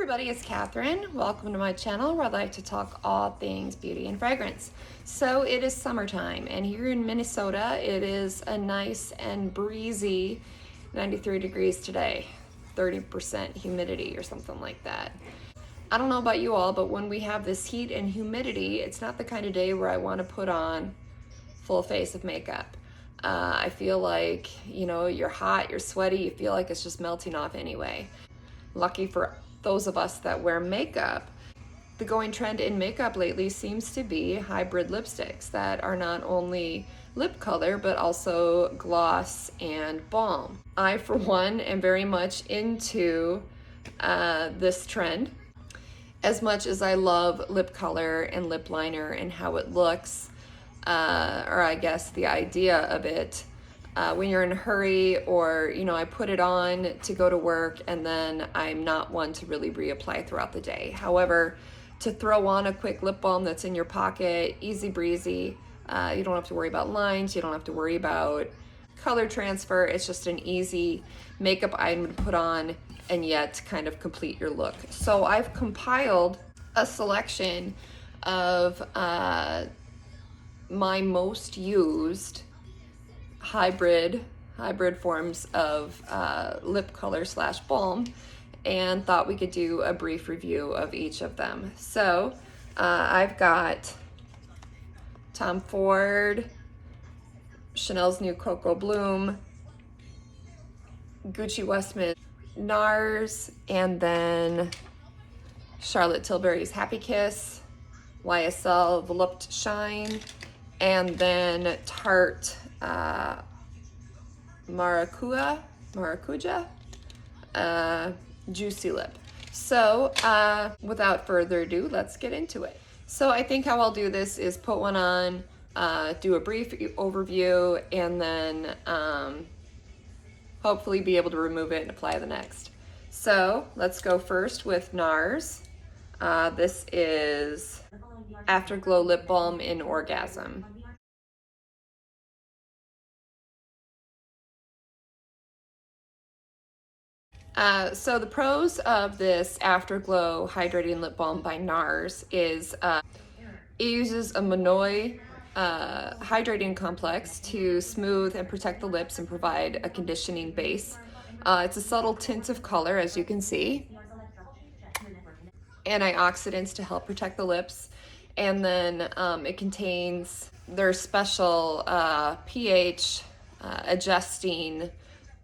everybody, it's Catherine. Welcome to my channel where I like to talk all things beauty and fragrance. So it is summertime, and here in Minnesota it is a nice and breezy 93 degrees today, 30% humidity or something like that. I don't know about you all, but when we have this heat and humidity, it's not the kind of day where I want to put on full face of makeup. I feel like, you're hot, you're sweaty, you feel like it's just melting off anyway. Lucky for those of us that wear makeup, the going trend in makeup lately seems to be hybrid lipsticks that are not only lip color but also gloss and balm. I, for one, am very much into this trend. As much as I love lip color and lip liner and how it looks, or I guess the idea of it, when you're in a hurry, or I put it on to go to work and then I'm not one to really reapply throughout the day. However, to throw on a quick lip balm that's in your pocket, easy breezy, you don't have to worry about lines, you don't have to worry about color transfer. It's just an easy makeup item to put on and yet kind of complete your look. So I've compiled a selection of my most used hybrid forms of lip color slash balm, and thought we could do a brief review of each of them. So I've got Tom Ford, Chanel's new Cocoa Bloom, Gucci Westman NARS, and then Charlotte Tilbury's HappiKiss, YSL Volupte Shine, and then Tarte Maracuja Juicy Lip. So without further ado, let's get into it. So I think how I'll do this is put one on, do a brief overview, and then hopefully be able to remove it and apply the next. So let's go first with NARS. This is Afterglow Lip Balm in Orgasm. So the pros of this Afterglow Hydrating Lip Balm by NARS is it uses a Monoi hydrating complex to smooth and protect the lips and provide a conditioning base. It's a subtle tint of color, as you can see, antioxidants to help protect the lips, and then it contains their special pH adjusting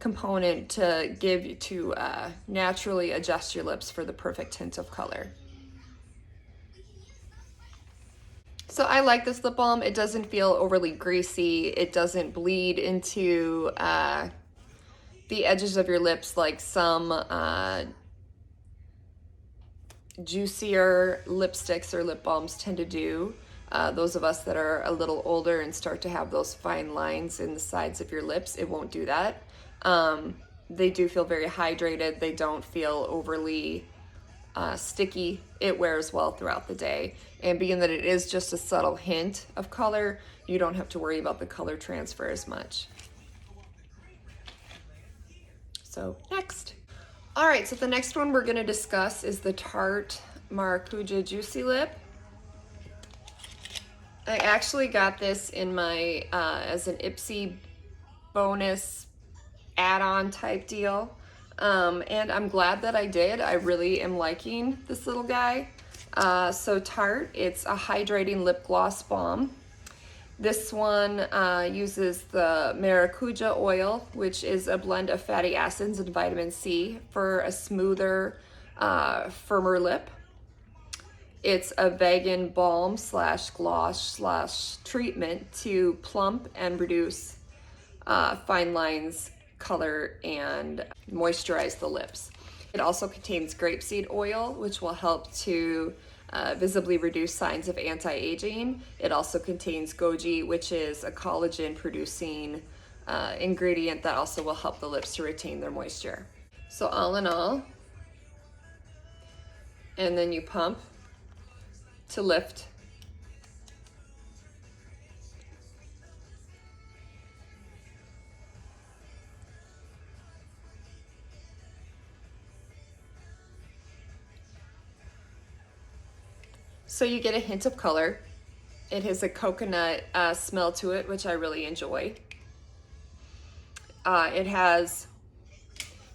component to naturally adjust your lips for the perfect tint of color. So I like this lip balm. It doesn't feel overly greasy. It doesn't bleed into the edges of your lips like some juicier lipsticks or lip balms tend to do. Those of us that are a little older and start to have those fine lines in the sides of your lips, it won't do that. They do feel very hydrated. They don't feel overly sticky. It wears well throughout the day. And being that it is just a subtle hint of color, you don't have to worry about the color transfer as much. So next. All right, so the next one we're gonna discuss is the Tarte Maracuja Juicy Lip. I actually got this in my, as an Ipsy bonus add-on type deal. And I'm glad that I did. I really am liking this little guy. So Tarte, it's a hydrating lip gloss balm. This one uses the maracuja oil, which is a blend of fatty acids and vitamin C for a smoother, firmer lip. It's a vegan balm slash gloss slash treatment to plump and reduce fine lines, color, and moisturize the lips. It also contains grapeseed oil, which will help to visibly reduce signs of anti-aging. It also contains goji, which is a collagen producing ingredient that also will help the lips to retain their moisture. So all in all, and then you pump to lift. So you get a hint of color. It has a coconut smell to it, which I really enjoy. It has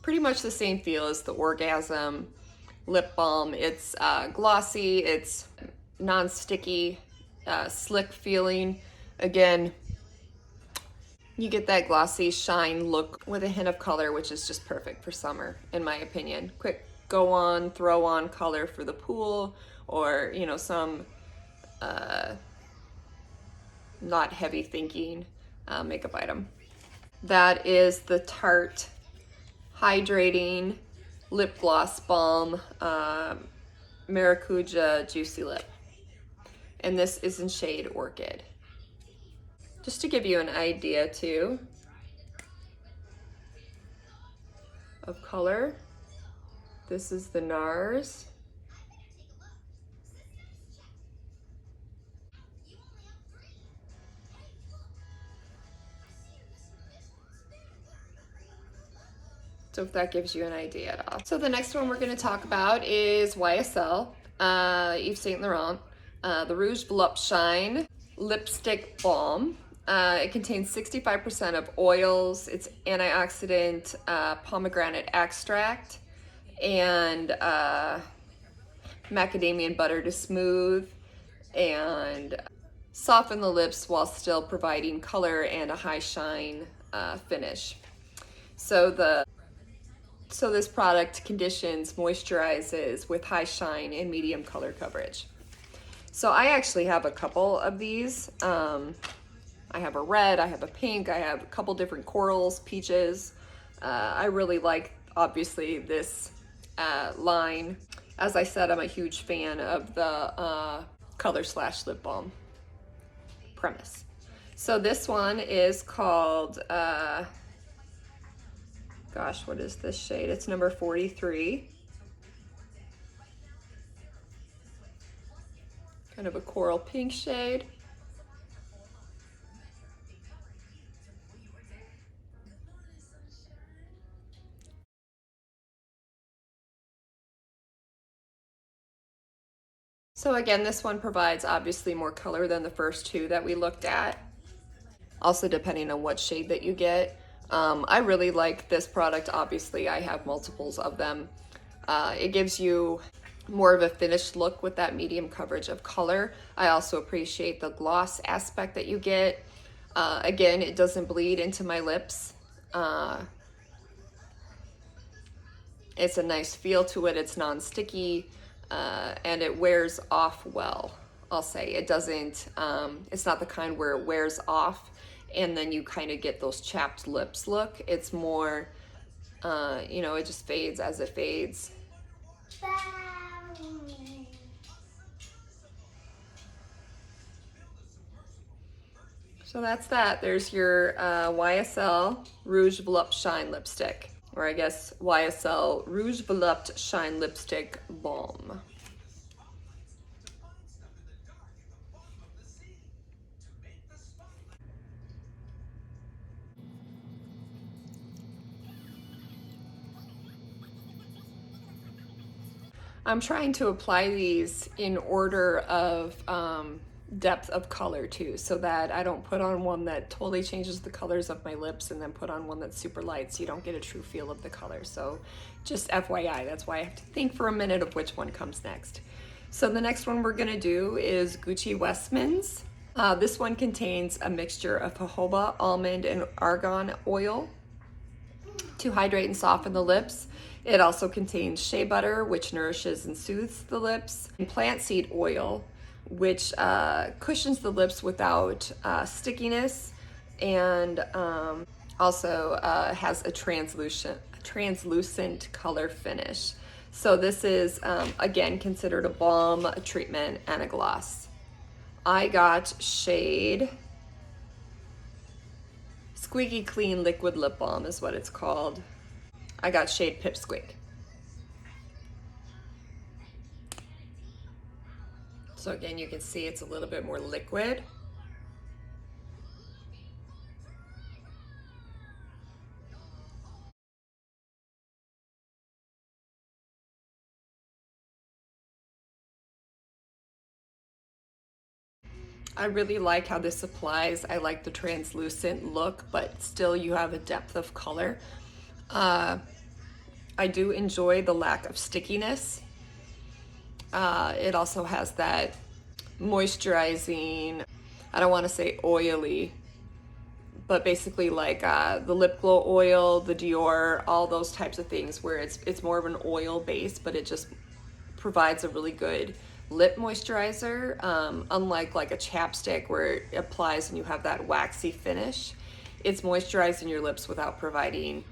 pretty much the same feel as the Orgasm lip balm. It's glossy, it's non-sticky, slick feeling. Again, you get that glossy shine look with a hint of color, which is just perfect for summer, in my opinion. Quick go on, throw on color for the pool, or you know, some not heavy thinking makeup item. That is the Tarte Hydrating Lip Gloss Balm Maracuja Juicy Lip. And this is in shade Orchid. Just to give you an idea too of color, this is the NARS. So if that gives you an idea at all. So the next one we're going to talk about is YSL, Yves Saint Laurent, the Rouge Volupshine Lipstick Balm. It contains 65% of oils, it's antioxidant, pomegranate extract, and macadamia butter to smooth and soften the lips while still providing color and a high shine finish. So this product conditions, moisturizes with high shine and medium color coverage. So I actually have a couple of these. I have a red, I have a pink, I have a couple different corals, peaches. I really like, obviously, this line. As I said, I'm a huge fan of the color slash lip balm premise. So this one is called, gosh, what is this shade? It's number 43. Kind of a coral pink shade. So again, this one provides obviously more color than the first two that we looked at. Also depending on what shade that you get. I really like this product. Obviously, I have multiples of them. It gives you more of a finished look with that medium coverage of color. I also appreciate the gloss aspect that you get. Again, it doesn't bleed into my lips. It's a nice feel to it. It's non-sticky, and it wears off well. I'll say it doesn't. It's not the kind where it wears off and then you kind of get those chapped lips look. It's more, you know, it just fades as it fades. So that's that. There's your YSL Rouge Volupte Shine Lipstick, or I guess YSL Rouge Volupte Shine Lipstick Balm. I'm trying to apply these in order of depth of color too, so that I don't put on one that totally changes the colors of my lips and then put on one that's super light, so you don't get a true feel of the color. So just FYI, that's why I have to think for a minute of which one comes next. So the next one we're gonna do is Gucci Westman's. This one contains a mixture of jojoba, almond, and argan oil to hydrate and soften the lips. It also contains shea butter, which nourishes and soothes the lips, and plant seed oil, which cushions the lips without stickiness, and also has a translucent color finish. So this is, again, considered a balm, a treatment, and a gloss. I got shade Squeaky Clean Liquid Lip Balm is what it's called. I got shade Pipsqueak. So again, you can see it's a little bit more liquid. I really like how this applies. I like the translucent look, but still you have a depth of color. I do enjoy the lack of stickiness. It also has that moisturizing, I don't want to say oily, but basically like the lip glow oil, the Dior, all those types of things where it's more of an oil base, but it just provides a really good lip moisturizer, unlike like a chapstick where it applies and you have that waxy finish. It's moisturizing your lips without providing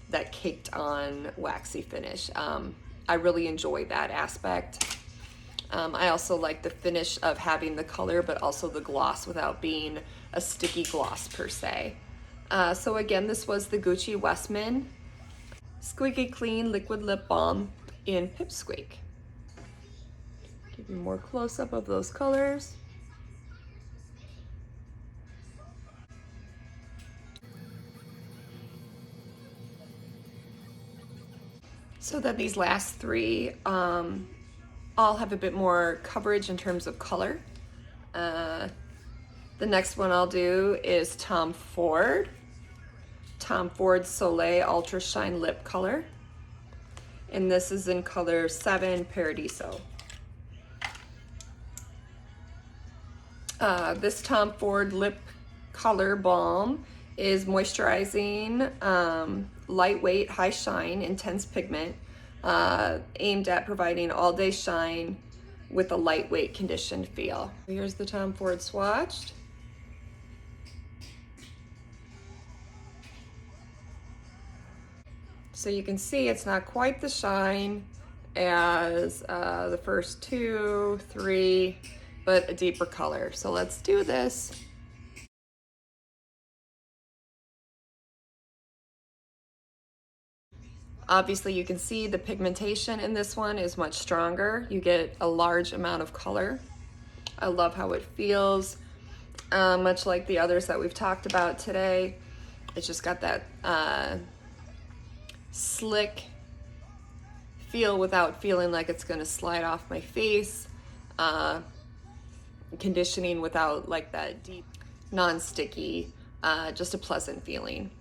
that caked on waxy finish. I really enjoy that aspect. I also like the finish of having the color, but also the gloss without being a sticky gloss per se. So again, this was the Gucci Westman Squeaky Clean Liquid Lip Balm in Pipsqueak. Give you more close-up of those colors. So that these last three all have a bit more coverage in terms of color. The next one I'll do is Tom Ford Soleil Ultra Shine Lip Color. And this is in color 7 Paradiso. This Tom Ford Lip Color Balm is moisturizing, lightweight, high shine, intense pigment, aimed at providing all-day shine with a lightweight conditioned feel. Here's the Tom Ford swatched. So you can see it's not quite the shine as the first 2, 3, but a deeper color. So let's do this. Obviously you can see the pigmentation in this one is much stronger. You get a large amount of color. I love how it feels, much like the others that we've talked about today. It's just got that slick feel without feeling like it's gonna slide off my face. Conditioning without like that deep, non-sticky, just a pleasant feeling.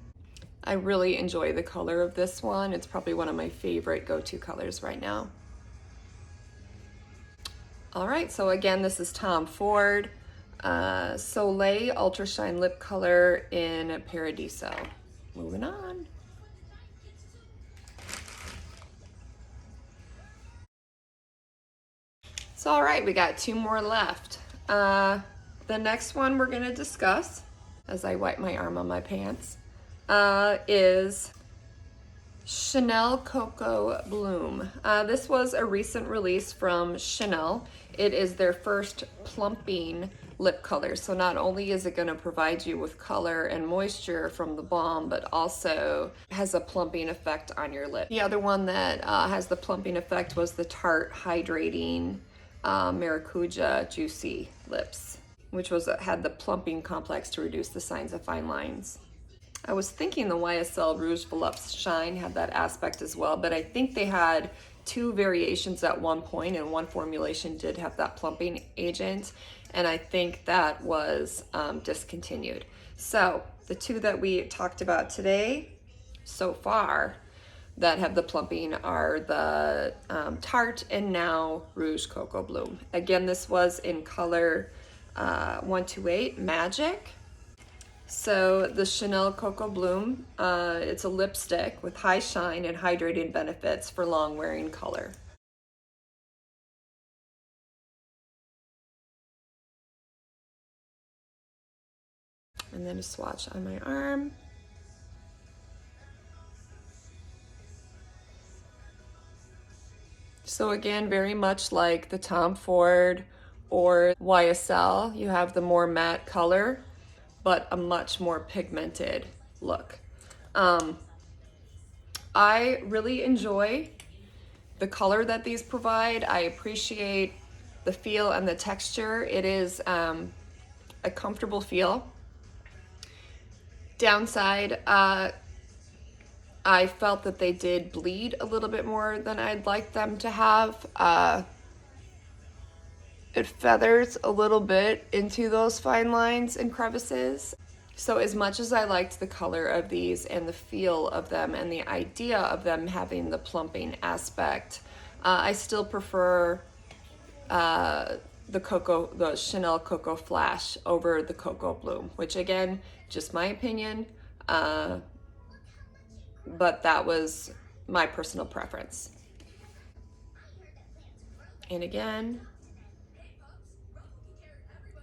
I really enjoy the color of this one. It's probably one of my favorite go-to colors right now. All right, so again, this is Tom Ford Soleil Ultra Shine Lip Color in Paradiso. Moving on. So all right, we got 2 more left. The next one we're gonna discuss, as I wipe my arm on my pants, is Chanel Coco Bloom. This was a recent release from Chanel. It is their first plumping lip color. So not only is it going to provide you with color and moisture from the balm, but also has a plumping effect on your lip. The other one that has the plumping effect was the Tarte Hydrating Maracuja Juicy Lips, which had the plumping complex to reduce the signs of fine lines. I was thinking the YSL Rouge Volupte Shine had that aspect as well, but I think they had 2 variations at one point, and one formulation did have that plumping agent, and I think that was discontinued. So the 2 that we talked about today so far that have the plumping are the Tarte and now Rouge Coco Bloom. Again, this was in color 128 Magic. So the Chanel Coco Bloom, it's a lipstick with high shine and hydrating benefits for long wearing color. And then a swatch on my arm. So again, very much like the Tom Ford or YSL, you have the more matte color, but a much more pigmented look. I really enjoy the color that these provide. I appreciate the feel and the texture. It is a comfortable feel. Downside, I felt that they did bleed a little bit more than I'd like them to have. it feathers a little bit into those fine lines and crevices. So as much as I liked the color of these and the feel of them and the idea of them having the plumping aspect, I still prefer the Chanel Cocoa Flash over the Cocoa Bloom, which again, just my opinion, but that was my personal preference. And again,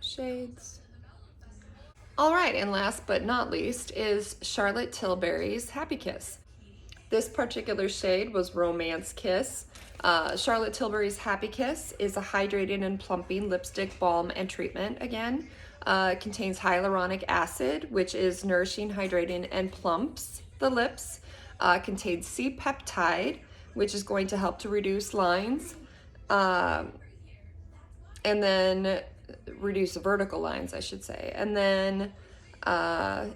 shades. All right, and last but not least is Charlotte Tilbury's HappiKiss. This particular shade was Romance Kiss. Charlotte Tilbury's HappiKiss is a hydrating and plumping lipstick balm and treatment again. It contains hyaluronic acid, which is nourishing, hydrating, and plumps the lips. Contains C-peptide, which is going to help to reduce lines. And then reduce vertical lines, I should say. And then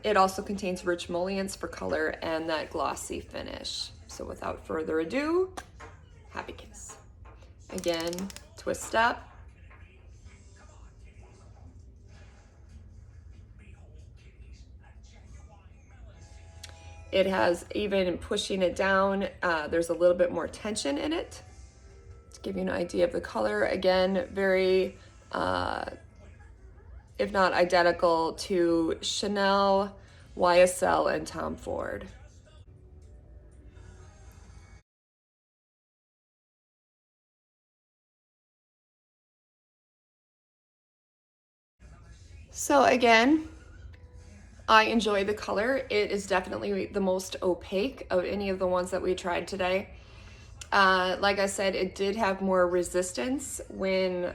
it also contains rich emollients for color and that glossy finish. So without further ado, HappiKiss. Again, twist up. It has, even pushing it down, there's a little bit more tension in it. To give you an idea of the color, again, very, if not identical to Chanel, YSL, and Tom Ford. So again, I enjoy the color. It is definitely the most opaque of any of the ones that we tried today. Like I said, it did have more resistance when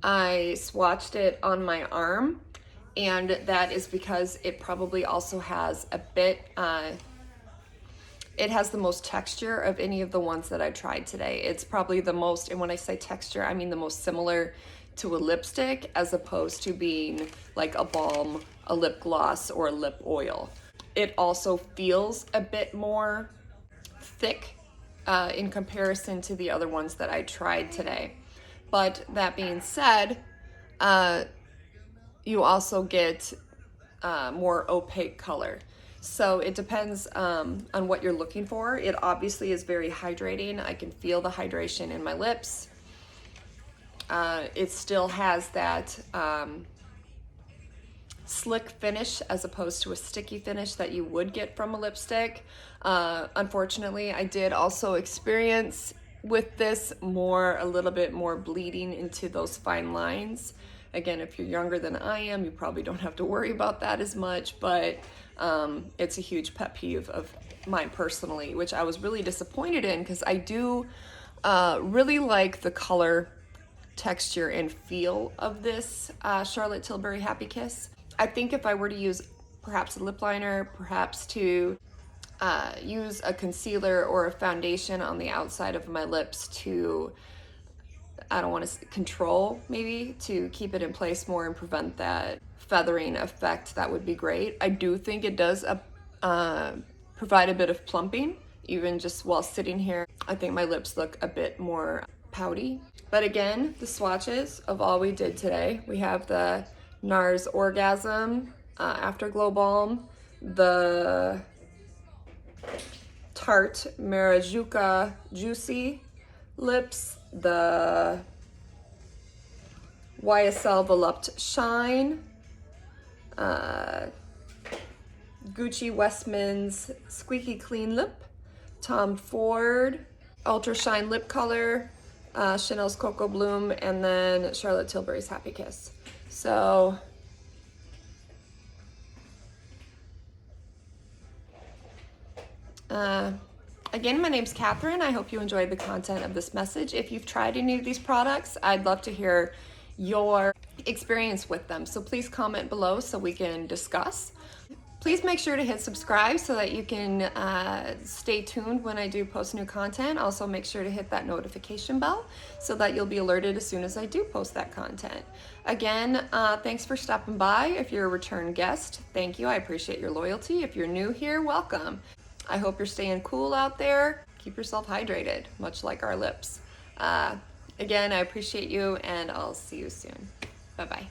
I swatched it on my arm, and that is because it probably also has a bit, it has the most texture of any of the ones that I tried today. It's probably the most, and when I say texture, I mean the most similar to a lipstick as opposed to being like a balm, a lip gloss, or a lip oil. It also feels a bit more thick in comparison to the other ones that I tried today. But that being said, you also get more opaque color. So it depends on what you're looking for. It obviously is very hydrating. I can feel the hydration in my lips. It still has that slick finish as opposed to a sticky finish that you would get from a lipstick. Unfortunately, I did also experience with this a little bit more bleeding into those fine lines. Again, if you're younger than I am, you probably don't have to worry about that as much, but it's a huge pet peeve of mine personally, which I was really disappointed in because I do really like the color, texture, and feel of this Charlotte Tilbury HappiKiss. I think if I were to use perhaps a lip liner, perhaps to use a concealer or a foundation on the outside of my lips to, I don't want to control, maybe to keep it in place more and prevent that feathering effect, that would be great. I do think it does provide a bit of plumping, even just while sitting here. I think my lips look a bit more pouty. But again, the swatches of all we did today, we have the NARS Orgasm Afterglow Balm, the Tarte Marajuca Juicy Lips, the YSL Volupte Shine, Gucci Westman's Squeaky Clean Lip, Tom Ford Ultra Shine Lip Color, Chanel's Cocoa Bloom, and then Charlotte Tilbury's HappiKiss. So again, my name's Catherine. I hope you enjoyed the content of this message. If you've tried any of these products, I'd love to hear your experience with them. So please comment below so we can discuss. Please make sure to hit subscribe so that you can stay tuned when I do post new content. Also make sure to hit that notification bell so that you'll be alerted as soon as I do post that content. Again, thanks for stopping by. If you're a return guest, thank you. I appreciate your loyalty. If you're new here, welcome. I hope you're staying cool out there. Keep yourself hydrated, much like our lips. Again, I appreciate you, and I'll see you soon. Bye-bye.